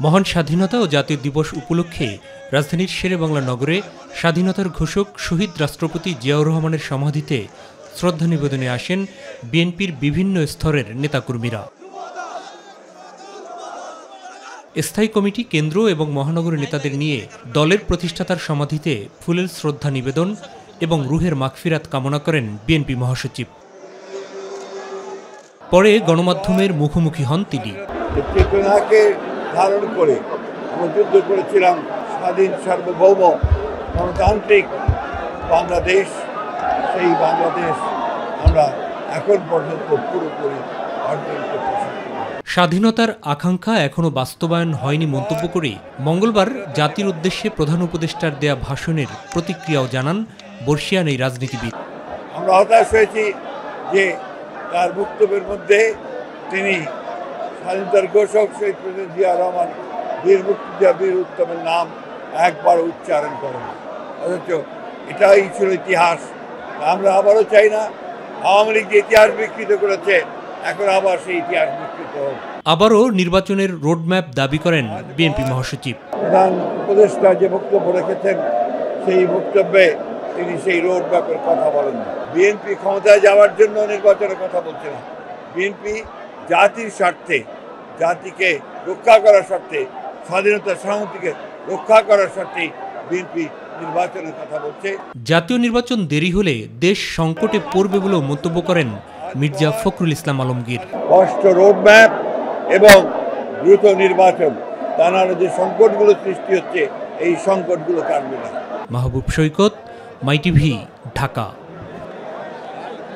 মহান স্বাধীনতা ও জাতীয় দিবস উপলক্ষে রাজধানীর শেরেবাংলা নগরে স্বাধীনতার ঘোষক শহীদ রাষ্ট্রপতি জিয়াউর রহমানের সমাধিতে শ্রদ্ধা নিবেদনে আসেন বিএনপির বিভিন্ন স্তরের নেতাকর্মীরা। স্থায়ী কমিটি, কেন্দ্র এবং মহানগরের নেতাদের নিয়ে দলের প্রতিষ্ঠাতার সমাধিতে ফুলের শ্রদ্ধা নিবেদন এবং রুহের মাগফিরাত কামনা করেন বিএনপি মহাসচিব। পরে গণমাধ্যমের মুখোমুখি হন তিনি। চেতনাকে ধারণ করে আমরা যুদ্ধ করেছিলাম স্বাধীন, সার্বভৌম, গণতান্ত্রিক বাংলাদেশ। সেই বাংলাদেশ আমরা এখন পর্যন্ত পুরোপুরি অর্জন করতে সক্ষম। স্বাধীনতার আকাঙ্ক্ষা এখনো বাস্তবায়ন হয়নি মন্তব্য করে মঙ্গলবার জাতির উদ্দেশ্যে প্রধান উপদেষ্টার দেয়া ভাষণের প্রতিক্রিয়াও জানান বর্ষিয়ান এই রাজনীতিবিদ। আমরা হতাশ হয়েছি যে তার বক্তব্যের মধ্যে তিনি স্বাধীনতার ঘোষক শহীদ প্রেসিডেন্ট জিয়াউর রহমান বীর মুক্তিযোদ্ধা বীর উত্তমের নাম একবার উচ্চারণ করেন, অথচ এটাই ছিল ইতিহাস। আমরা আবারও চাই না আওয়ামী লীগ যে ইতিহাস বিকৃত করেছে এখন আবার সেই ইতিহাস বিকৃত হোক। আবারও নির্বাচনের রোডম্যাপ দাবি করেন বিএনপি মহাসচিব। প্রধান উপদেষ্টা যে বক্তব্য রেখেছেন সেই বক্তব্যে তিনি সেই রোডম্যাপের কথা বলেন না। বিএনপি ক্ষমতায় যাওয়ার জন্য নির্বাচনের কথা বলছে না। বিএনপি জাতির স্বার্থে, জাতিকে রক্ষা করার স্বার্থে, স্বাধীনতার সামগ্রীকে রক্ষা করার স্বার্থে বিএনপি নির্বাচনের কথা বলছে। জাতীয় নির্বাচন দেরি হলে দেশ সংকটে পড়বে বলেও মন্তব্য করেন মির্জা ফখরুল ইসলাম আলমগীর। স্পষ্ট রোডম্যাপ এবং দ্রুত নির্বাচন, তা নাহলে যে সংকটগুলো সৃষ্টি হচ্ছে এই সংকটগুলো কাটবে না। মাহবুব সৈকত, মাই টিভি, ঢাকা।